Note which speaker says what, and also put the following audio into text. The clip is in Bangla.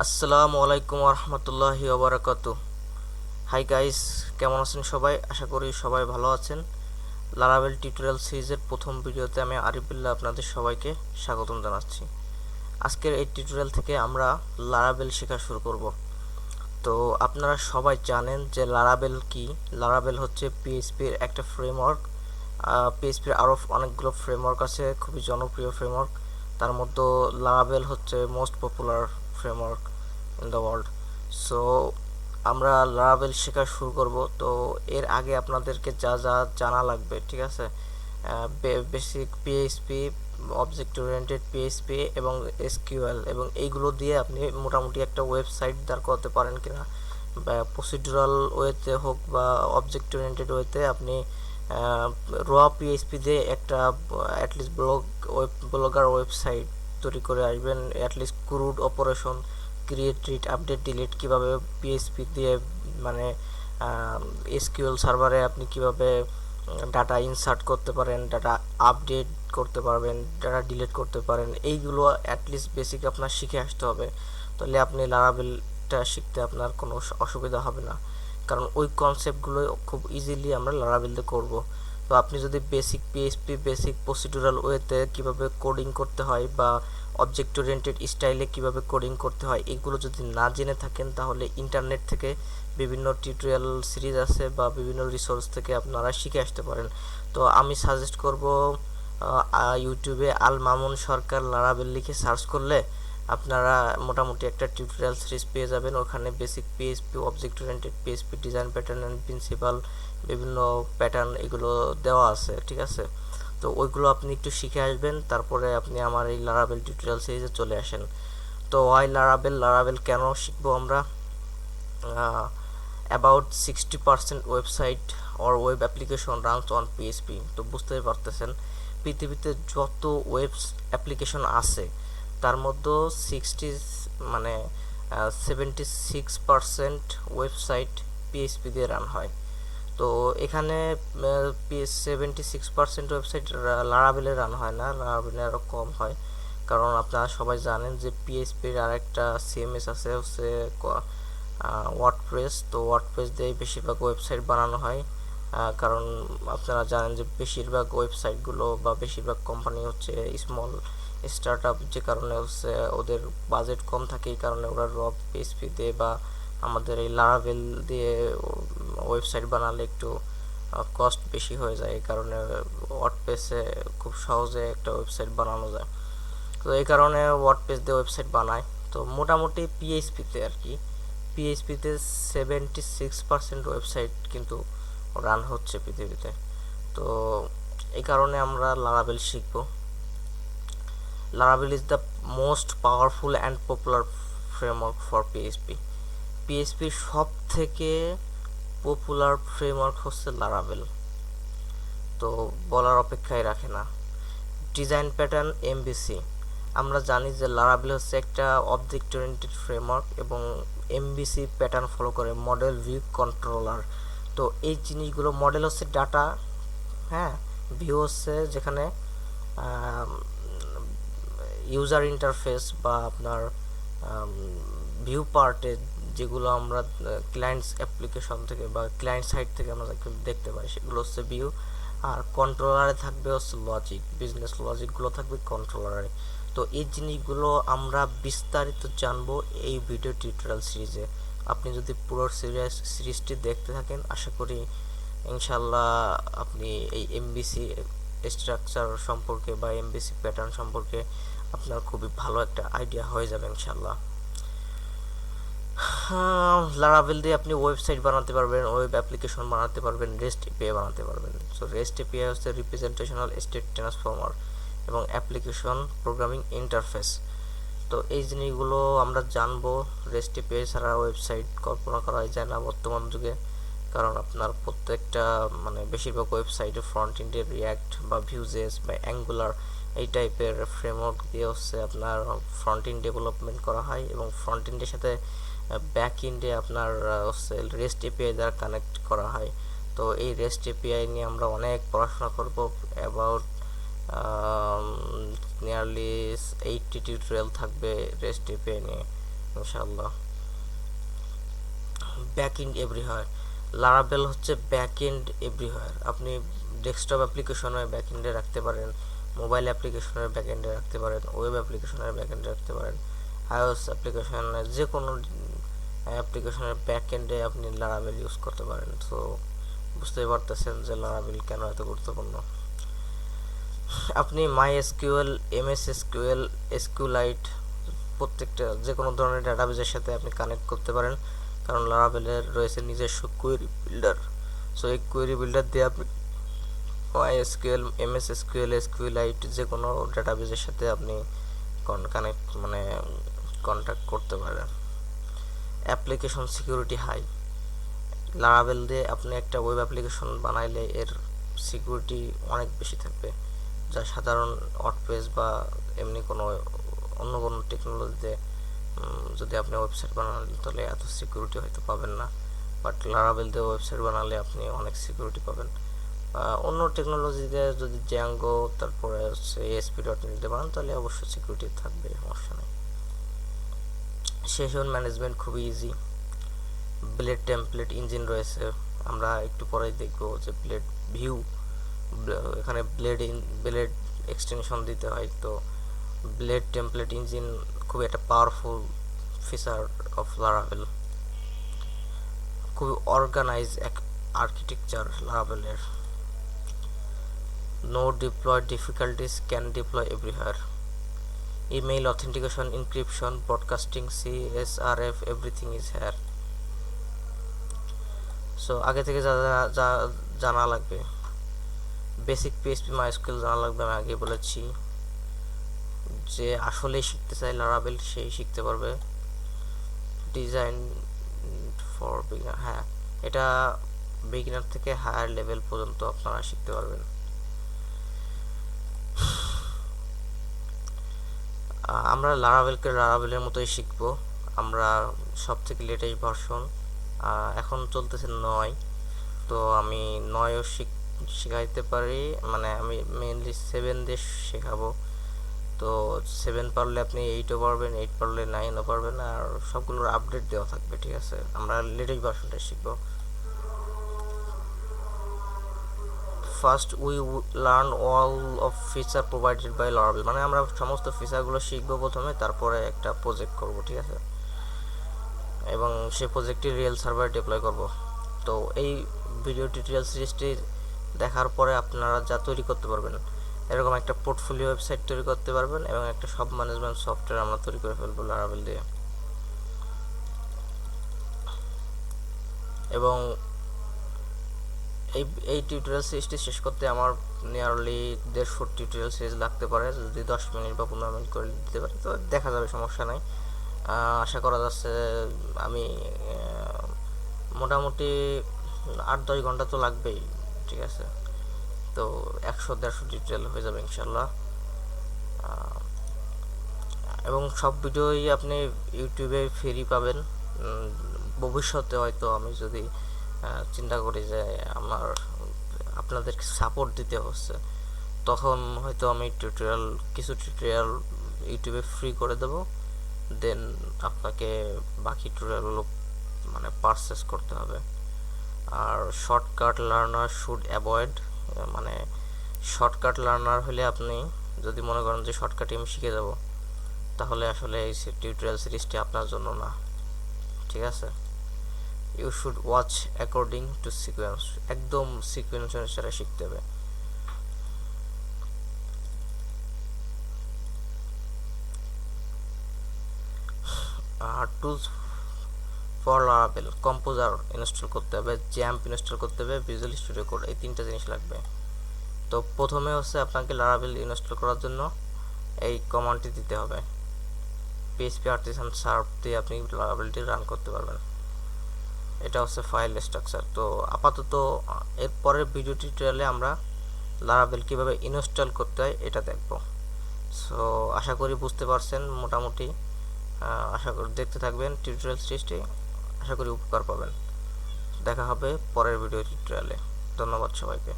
Speaker 1: আসসালামু আলাইকুম রহমতুল্লাহি ওবরাকাতু। হাই গাইস, কেমন আছেন সবাই? আশা করি সবাই ভালো আছেন। লারাভেল টিউটোরিয়াল সিরিজের প্রথম ভিডিওতে আমি আরিফুল্লাহ আপনাদের সবাইকে স্বাগতম জানাচ্ছি। আজকের এই টিউটোরিয়াল থেকে আমরা লারাভেল শেখা শুরু করব। তো আপনারা সবাই জানেন যে লারাভেল কি। লারাভেল হচ্ছে পিএইচপির একটা ফ্রেমওয়ার্ক। পিএইচপির আরও অনেকগুলো ফ্রেমওয়ার্ক আছে, খুবই জনপ্রিয় ফ্রেমওয়ার্ক। তার মধ্যে লারাভেল হচ্ছে most popular framework in the world. So আমরা লারাভেল শেখা শুরু করব। তো এর আগে আপনাদেরকে যা যা জানা লাগবে, ঠিক আছে, basic PHP, object oriented PHP এবং এসকিউএল, এবং এইগুলো দিয়ে আপনি মোটামুটি একটা ওয়েবসাইট দাঁড় করাতে পারেন কিনা, বা প্রসিডিউরাল ওয়েতে হোক বা অবজেক্ট ওরিয়েন্টেড ওয়েতে আপনি র পিএইচপি দিয়ে একটা অ্যাটলিস্ট ব্লগার ওয়েবসাইট তৈরি করে আসবেন। At least crude operation, create, read, update, delete কীভাবে পিএইচপি দিয়ে, মানে এসকিউএল সার্ভারে আপনি কিভাবে ডাটা ইনসার্ট করতে পারেন, ডাটা আপডেট করতে পারবেন, ডাটা ডিলিট করতে পারেন, এইগুলো অ্যাটলিস্ট বেসিক আপনার শিখে আসতে হবে। তাহলে আপনি লারাভেলটা শিখতে আপনার কোনো অসুবিধা হবে না, কারণ ওই কনসেপ্টগুলো খুব ইজিলি আমরা লারাভেলতে করব। তো আপনি যদি বেসিক পিএইচপি, বেসিক প্রসিডিউরাল ওয়েতে কীভাবে কোডিং করতে হয় বা অবজেক্ট ওরিয়েন্টেড স্টাইলে কীভাবে কোডিং করতে হয়, এগুলো যদি না জেনে থাকেন, তাহলে ইন্টারনেট থেকে বিভিন্ন টিউটোরিয়াল সিরিজ আছে বা বিভিন্ন রিসোর্স থেকে আপনারা শিখে আসতে পারেন। তো আমি সাজেস্ট করব ইউটিউবে আল মামুন সরকার লারাভেল লিখে সার্চ করলে আপনারা মোটামুটি একটা টিউটোরিয়াল সিরিজ পেয়ে যাবেন। ওখানে basic PHP, object oriented PHP, design pattern and principal, বিভিন্ন প্যাটার্ন এগুলো দেওয়া আছে, ঠিক আছে। তো ওইগুলো আপনি একটু শিখে আসবেন, তারপরে আপনি আমার এই লারাভেল টিউটোরিয়াল সিরিজে চলে আসেন। তো ওয়াই লারাভেল, লারাভেল কেন শিখবো আমরা? About 60% website or web application runs on PHP. তো বুঝতেই পারতেছেন পৃথিবীতে যত ওয়েব অ্যাপ্লিকেশন আছে তার মধ্যে 76% ওয়েবসাইট পিএইচপি দিয়ে রান হয়। তো এখানে 76% ওয়েবসাইট লারাভেলে রান হয় না, লারাভেলে আরও কম হয়। কারণ আপনারা সবাই জানেন যে পিএইচপির আর একটা সিএমএস আছে, হচ্ছে ওয়ার্ডপ্রেস। তো ওয়ার্ডপ্রেস দিয়ে বেশিরভাগ ওয়েবসাইট বানানো হয়। কারণ আপনারা জানেন যে বেশিরভাগ ওয়েবসাইটগুলো বা বেশিরভাগ কোম্পানি হচ্ছে স্মল স্টার্ট আপ, যে কারণে হচ্ছে ওদের বাজেট কম থাকে। এই কারণে ওরা র পিএইচপি দিয়ে বা আমাদের এই লারাভেল দিয়ে ওয়েবসাইট বানালে একটু কস্ট বেশি হয়ে যায়। এই কারণে ওয়ার্ডপ্রেসে খুব সহজে একটা ওয়েবসাইট বানানো যায়। তো এই কারণে ওয়ার্ডপ্রেস দিয়ে ওয়েবসাইট বানায়। তো মোটামুটি পিএইচপিতে আর কি, পিএইচপিতে 76% ওয়েবসাইট কিন্তু রান হচ্ছে পৃথিবীতে। তো এই কারণে আমরা লারাভেল শিখব। Laravel is the most powerful and popular framework for PHP. পিএইচপির সব থেকে পপুলার ফ্রেমওয়ার্ক হচ্ছে লারাভেল, তো বলার অপেক্ষায় রাখে না। ডিজাইন প্যাটার্ন এমবিসি, আমরা জানি যে লারাভেল হচ্ছে একটা অবজেক্ট ওরিয়েন্টেড ফ্রেমওয়ার্ক এবং এমবিসি প্যাটার্ন ফলো করে, মডেল ভিউ কন্ট্রোলার। তো এই জিনিসগুলো, মডেল হচ্ছে ডাটা, হ্যাঁ, ভিউ হচ্ছে যেখানে ইউজার ইন্টারফেস বা আপনার ভিউ পার্টে যেগুলো আমরা ক্লায়েন্টস অ্যাপ্লিকেশন থেকে বা ক্লায়েন্ট সাইট থেকে আমরা দেখতে পাই, সেগুলো হচ্ছে ভিউ। আর কন্ট্রোলারে থাকবে হচ্ছে লজিক, বিজনেস লজিকগুলো থাকবে কন্ট্রোলারে। তো এই জিনিসগুলো আমরা বিস্তারিত জানবো এই ভিডিও টিউটোরিয়াল সিরিজে। আপনি যদি পুরো সিরিজটি দেখতে থাকেন, আশা করি ইনশাল্লাহ আপনি এই এমবিসি স্ট্রাকচার সম্পর্কে বা এমবিসি প্যাটার্ন সম্পর্কে আপনার খুবই ভালো একটা আইডিয়া হয়ে যাবে ইনশাল্লাহ। লারাভেল দিয়ে আপনি ওয়েবসাইট বানাতে পারবেন, ওয়েব অ্যাপ্লিকেশন বানাতে পারবেন, রেস্ট এপিআই বানাতে পারবেন। সো রেস্ট এপিআই হচ্ছে রিপ্রেজেন্টেশনাল স্টেট ট্রান্সফর্মার এবং অ্যাপ্লিকেশন প্রোগ্রামিং ইন্টারফেস। তো এই জিনিসগুলো আমরা জানবো। রেস্ট এপিআই ছাড়া ওয়েবসাইট কল্পনা করা যায় না বর্তমান যুগে, কারণ আপনার প্রত্যেকটা, মানে বেশিরভাগ ওয়েবসাইটে ফ্রন্ট এন্ডে রিয়াক্ট বা ভিউজেস বা অ্যাঙ্গুলার এই টাইপের ফ্রেমওয়ার্ক দিয়ে হচ্ছে আপনার ফ্রন্ট এন্ড ডেভেলপমেন্ট করা হয়, এবং ফ্রন্ট এন্ডের সাথে ব্যাক এন্ডে আপনার হচ্ছে রেস্ট এপিআই দ্বারা কানেক্ট করা হয়। তো এই রেস্ট এপিআই নিয়ে আমরা অনেক পড়াশোনা করব। অ্যাবাউট নিয়ারলি 80 টিউটোরিয়াল থাকবে রেস্ট এপিআই নিয়ে। ইনশাআল্লাহ। ব্যাক এন্ড এভরিহোয়ার, লারাভেল হচ্ছে ব্যাক এন্ড এভরিহোয়ার। আপনি ডেস্কটপ অ্যাপ্লিকেশনের ব্যাক এন্ডে রাখতে পারেন, মোবাইল অ্যাপ্লিকেশনের ব্যাক এন্ডে রাখতে পারেন, ওয়েব অ্যাপ্লিকেশনের ব্যাক এন্ডে রাখতে পারেন, আইওএস অ্যাপ্লিকেশনের যে কোনো অ্যাপ্লিকেশনের ব্যাক এন্ডে আপনি লারাভেল ইউজ করতে পারেন। তো বুঝতেই পারতেছেন যে লারাভেল কেন এত গুরুত্বপূর্ণ। আপনি মাই এসকিউএল, এমএস এসকিউএল, এসকিউলাইট প্রত্যেকটা যে কোনো ধরনের ডাটাবেজের সাথে আপনি কানেক্ট করতে পারেন, কারণ লারাভেলের রয়েছে নিজস্ব কোয়েরি বিল্ডার। সো এই কোয়েরি বিল্ডার দিয়ে আপনি মাই এসকিউএল, এমএস এসকিউএল, এসকিউলাইট যে কোনো ডাটাবেজের সাথে আপনি কানেক্ট কন্ট্যাক্ট করতে পারেন। অ্যাপ্লিকেশন সিকিউরিটি হাই, লারাভেল দিয়ে আপনি একটা ওয়েব অ্যাপ্লিকেশন বানাইলে এর সিকিউরিটি অনেক বেশি থাকবে, যা সাধারণ ওয়ার্ডপ্রেস বা এমনি অন্য কোনো টেকনোলজিতে যদি আপনি ওয়েবসাইট বানান তাহলে এত সিকিউরিটি হয়তো পাবেন না, বাট লারাভেল দিয়ে ওয়েবসাইট বানালে আপনি অনেক সিকিউরিটি পাবেন। অন্য টেকনোলজিতে যদি জ্যাঙ্গো তারপরে হচ্ছে ASP.NET দিয়ে বানান তাহলে অবশ্যই সিকিউরিটি থাকবে, সমস্যা নেই। সেশন ম্যানেজমেন্ট খুবই ইজি। ব্লেড টেমপ্লেট ইঞ্জিন রয়েছে, আমরা একটু পরেই দেখব যে ব্লেড ভিউ, এখানে ব্লেড এক্সটেনশন দিতে হয়। তো ব্লেড টেমপ্লেট ইঞ্জিন খুব একটা পাওয়ারফুল ফিচার অফ লারাভেল। খুবই অর্গানাইজ এক আর্কিটেকচার লারাভেলের। No deploy difficulties, can deploy everywhere. Email authentication, encryption, broadcasting, CSRF, everything is here. So আগে থেকে যা জানা লাগবে, বেসিক PHP MySQL জানা লাগবে, আমি আগে বলেছি। যে আসলেই শিখতে চাই লারাভেল সেই শিখতে পারবে। ডিজাইন ফর বিগিনার, হ্যাঁ এটা বিগিনার থেকে হায়ার লেভেল পর্যন্ত আপনারা শিখতে পারবেন। আমরা লারাভেলের মতোই শিখব। আমরা সব থেকে লেটেস্ট ভার্সন এখন চলতেছে 9, তো আমি 9ও শিখাইতে পারি, মানে আমি মেইনলি 7 দিয়ে শেখাবো। তো 7 পারলে আপনি 8ও পারবেন, 8 পারলে 9ও পারবেন, আর সবগুলোর আপডেট দেওয়া থাকবে, ঠিক আছে। আমরা লেটেস্ট ভার্সনটা শিখবো। First we learn all of feature provided by Laravel, মানে আমরা সমস্ত ফিচারগুলো শিখবো প্রথমে, তারপরে একটা প্রজেক্ট করব, ঠিক আছে, এবং সেই প্রজেক্টটি রিয়েল সার্ভারে ডিপ্লয় করব। তো এই ভিডিও টিউটোরিয়াল সিরিজটি দেখার পরে আপনারা যা তৈরি করতে পারবেন, এরকম একটা পোর্টফোলিও ওয়েবসাইট তৈরি করতে পারবেন এবং একটা সব ম্যানেজমেন্ট সফটওয়্যার আমরা তৈরি করে ফেলবো লারাভেল দিয়ে। এবং এই টিউটোরিয়াল সিরিজটি শেষ করতে আমার নিয়ারলি 150 টিউটোরিয়াল সিরিজ লাগতে পারে, যদি 10 মিনিট বা 15 মিনিট করে দিতে পারি তো দেখা যাবে, সমস্যা নাই। আশা করা যাচ্ছে আমি মোটামুটি 8-10 ঘন্টা তো লাগবেই, ঠিক আছে। তো 100-150 টিউটোরিয়াল হয়ে যাবে ইনশাল্লাহ। এবং সব ভিডিওই আপনি ইউটিউবে ফ্রি পাবেন। ভবিষ্যতে হয়তো আমি যদি চিন্তা করি যে আপনাদেরকে সাপোর্ট দিতে হচ্ছে, তখন হয়তো আমি কিছু টিউটোরিয়াল ইউটিউবে ফ্রি করে দেব, দেন আপনাকে বাকি টিউটোরিয়ালগুলো মানে পারচেস করতে হবে। আর শর্টকাট লার্নার শুড অ্যাভয়েড, মানে শর্টকাট লার্নার হলে আপনি যদি মনে করেন যে শর্টকাটে আমি শিখে যাব, তাহলে আসলে এই টিউটোরিয়াল সিরিজটি আপনার জন্য না, ঠিক আছে। You should watch according to sequence, একদম সিকোয়েন্স অনুসারে শিখতে হবে। Tools for Laravel, composer install করতে হবে, জ্যাম্প ইনস্টল করতে হবে, ভিজুয়াল স্টুডিও কোড, এই 3টা জিনিস লাগবে। তো প্রথমে হচ্ছে আপনাকে লারাভেল ইনস্টল করার জন্য এই কমান্ডটি দিতে হবে, PHP আর্টিসান সার্ভ দিয়ে আপনি লারাভেলটি রান করতে পারবেন। এটা হচ্ছে ফাইল স্ট্রাকচার। তো আপাতত এর পরের ভিডিও টিউটোরিয়ালে আমরা লারাভেল কীভাবে ইনস্টল করতে হয় এটা দেখব। সো আশা করি বুঝতে পারছেন মোটামুটি। আশা করি দেখতে থাকবেন টিউটোরিয়াল সিরিজটি, আশা করি উপকার পাবেন। দেখা হবে পরের ভিডিও টিউটোরিয়ালে। ধন্যবাদ সবাইকে।